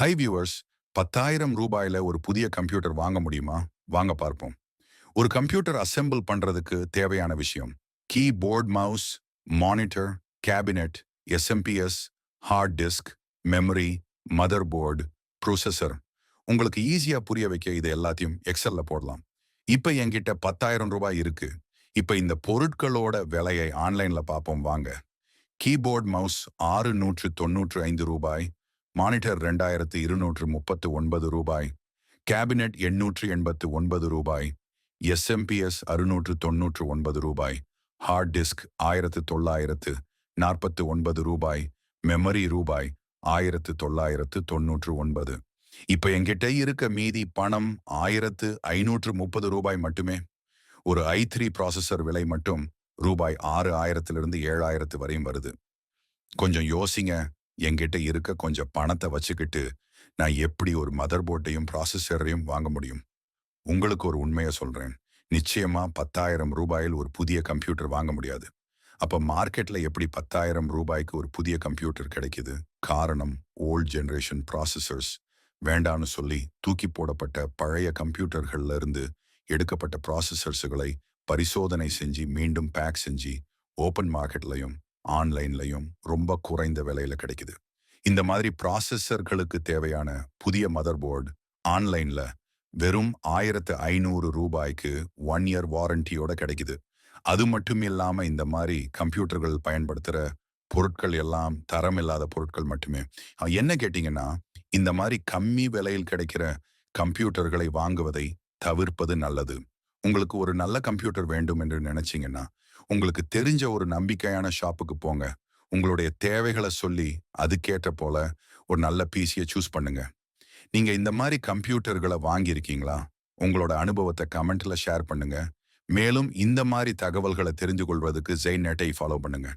High viewers, 10,000 ரூபாயில ஒரு புதிய கம்ப்யூட்டர் வாங்க முடியுமா? வாங்க பார்ப்போம். ஒரு கம்ப்யூட்டர் அசெம்பிள் பண்றதுக்கு தேவையான விஷயம். Keyboard, mouse, monitor, cabinet, SMPS, hard disk, memory, mother board, processor. உங்களுக்கு ஈஸியா புரிய வைக்க இது எல்லாத்தையும் எக்ஸல்ல போடலாம். இப்ப என்கிட்ட 10,000 ரூபாய் இருக்கு. இப்ப இந்த பொருட்களோட விலையை ஆன்லைன்ல பார்ப்போம் வாங்க. கீபோர்ட் மவுஸ் ரூ. 695, மானிட்டர் ரூ. 2,239, கேபினெட் ரூ. 889, எஸ்எம்பிஎஸ் ரூ. 699, ஹார்ட் டிஸ்க் ரூ. 1,949, மெமரி ரூபாய் 1,999. இப்ப என்கிட்ட இருக்க மீதி பணம் ரூ. 1,530 மட்டுமே. ஒரு i3 ப்ராசஸர் விலை மட்டும் ரூபாய் 6,000 7,000 வரையும் வருது. கொஞ்சம் யோசிங்க. என்கிட்ட இருக்க கொஞ்சம் பணத்தை வச்சுக்கிட்டு நான் எப்படி ஒரு மதர் போர்டையும் ப்ராசஸரையும் வாங்க முடியும்? உங்களுக்கு ஒரு உண்மையை சொல்றேன். நிச்சயமா 10,000 ரூபாயில் ஒரு புதிய கம்ப்யூட்டர் வாங்க முடியாது. அப்ப மார்க்கெட்ல எப்படி 10,000 ரூபாய்க்கு ஒரு புதிய கம்ப்யூட்டர் கிடைக்குது? காரணம், ஓல்ட் ஜெனரேஷன் ப்ராசஸர்ஸ் வேண்டான்னு சொல்லி தூக்கி போடப்பட்ட பழைய கம்ப்யூட்டர்கள்ல இருந்து எடுக்கப்பட்ட ப்ராசஸர்ஸுகளை பரிசோதனை செஞ்சு மீண்டும் பேக் செஞ்சு ஓப்பன் மார்க்கெட்லையும் ஆன்லைன்லையும் ரொம்ப குறைந்த விலையில கிடைக்குது. இந்த மாதிரி ப்ராசஸர்களுக்கு தேவையான புதிய மதர் போர்டு ஆன்லைன்ல வெறும் 1,500 ரூபாய்க்கு 1 இயர் வாரண்டியோட கிடைக்குது. அது மட்டும் இல்லாம இந்த மாதிரி கம்ப்யூட்டர்கள் பயன்படுத்துற பொருட்கள் எல்லாம் தரம் இல்லாத பொருட்கள் மட்டுமே. என்ன கேட்டீங்கன்னா, இந்த மாதிரி கம்மி விலையில் கிடைக்கிற கம்ப்யூட்டர்களை வாங்குவதை தவிர்ப்பது நல்லது. உங்களுக்கு ஒரு நல்ல கம்ப்யூட்டர் வேண்டும் என்று நினைச்சீங்கன்னா, உங்களுக்கு தெரிஞ்ச ஒரு நம்பிக்கையான ஷாப்புக்கு போங்க. உங்களுடைய தேவைகளை சொல்லி அதுக்கேற்ற போல ஒரு நல்ல பிசியை சூஸ் பண்ணுங்க. நீங்க இந்த மாதிரி கம்ப்யூட்டர்களை வாங்கியிருக்கீங்களா? உங்களோட அனுபவத்தை கமெண்ட்ல ஷேர் பண்ணுங்க. மேலும் இந்த மாதிரி தகவல்களை தெரிந்து கொள்வதற்கு ஜெய்நெட்டை ஃபாலோ பண்ணுங்க.